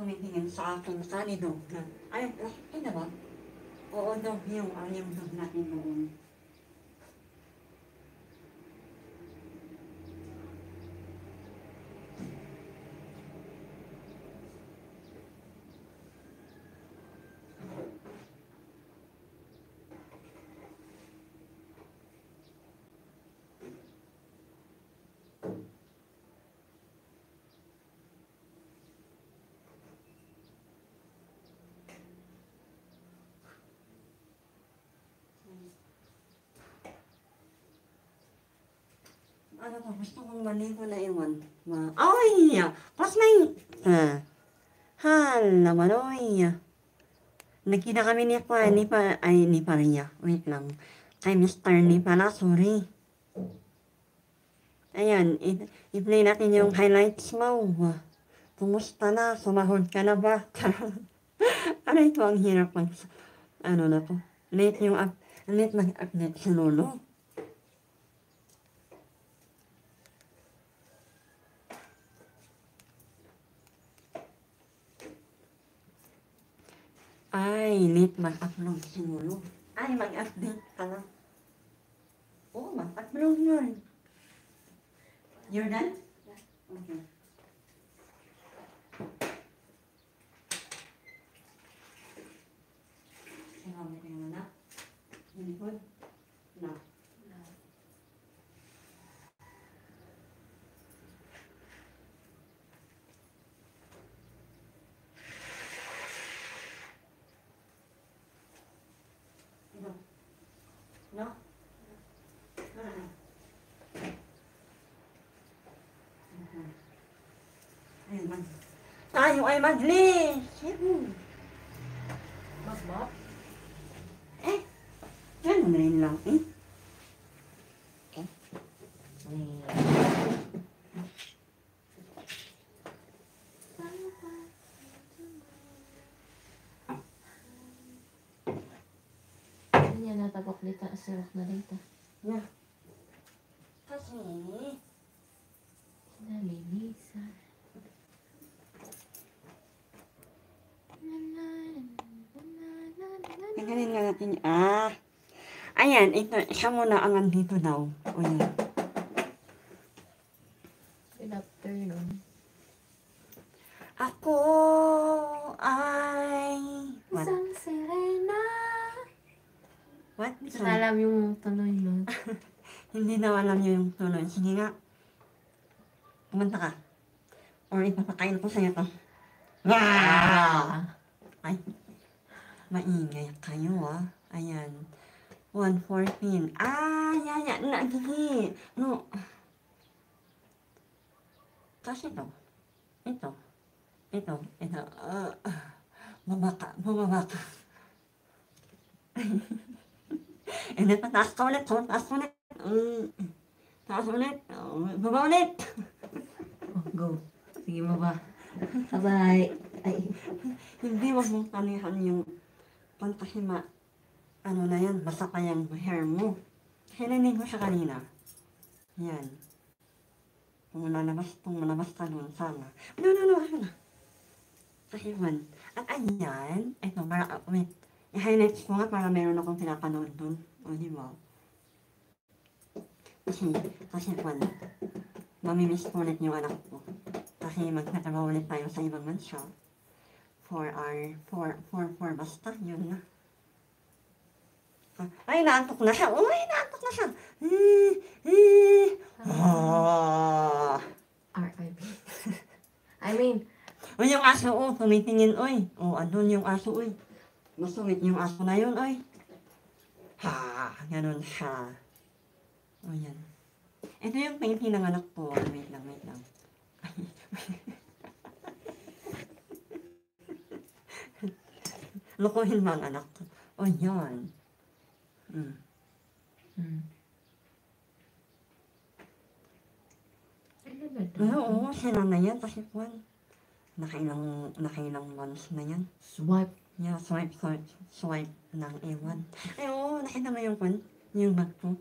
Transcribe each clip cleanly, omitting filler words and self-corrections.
tumitingin sa akin kanino na, ay, na ba? Oo daw yung dog natin doon. Ano ba, gusto kong maligo na iwan. Ay! Classmate! Hal naman, oy. Nagkita kami ni Paria. Wait lang. Kay Mr. ni pala, sorry. Ayan, i-play natin yung highlights mo. Kumusta na? Sumahod ka na ba? Ano ito, ang hirap mag... Ano na to? Late mag-update si Lolo. Ay, late mag-upload si Lolo. Ay, mag-update ka na. Oo, mag-upload yun. You're done? Okay. Sinabi ko yung anak. Likod. Na. No? Tayo ay mag-list! Magbab? Ganun rin lang eh. Hindi niya natapok dito. Asirok na dito. Yeah. Kasi... Nalinisan. Tanggalin nga natin. Ayan, ito, siya muna ang andito daw. O yan. Good afternoon. Ako ay... What? Isang sirena. What? Saan alam yung tuloy nun? Hindi na alam niyo yung tuloy. Sige nga. Kumanta ka. Or ipapakain ko sa'yo to. Ay. Maingay kayo Ayan. 114. Yaya. Nagigi. No. Kasi ito. Ito. Bumaba ka. And then, taas ka ulit. Taas ulit. Baba ulit. Go. Sige mo ba? Bye-bye. Ay. Hindi, wag mong tanihan yung pantahima. Ano na yan, basta pa yung hair mo. Hilinig mo siya kanina. Yan. Kung malabas ka nun, sana. No, ako na. Kasi one. At ayan, ito, wait. I-highlights ko nga para meron akong pinapanood dun. O, di ba? Kasi one. Mamimiss ko ulit yung anak ko. Kasi magtatrabaho ulit tayo sa ibang bansa. For basta, yun na. Ay, naantok na siya. Uy, naantok na siya. R.I.P. I mean, O, yung aso, tumitingin, oy. O, andun yung aso, oy. Masungit yung aso na yun, oy. Ganun siya. O, yan. Ito yung painting ng anak ko. Wait lang. Lokohin mo ang anak ko. O, yan. Oo, sila na yan. Kasi po, nakailang months na yan. swipe. Yeah, swipe ng ewan. Ay, oo, nakita mo yung bag ko.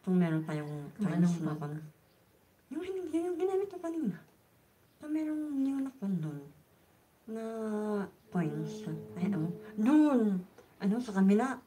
Kung meron pa yung Anong na bag? Yung ginamit ko kanina. Kung meron yung nakon doon. na points. Ay, ano, doon, ano, sa kabila,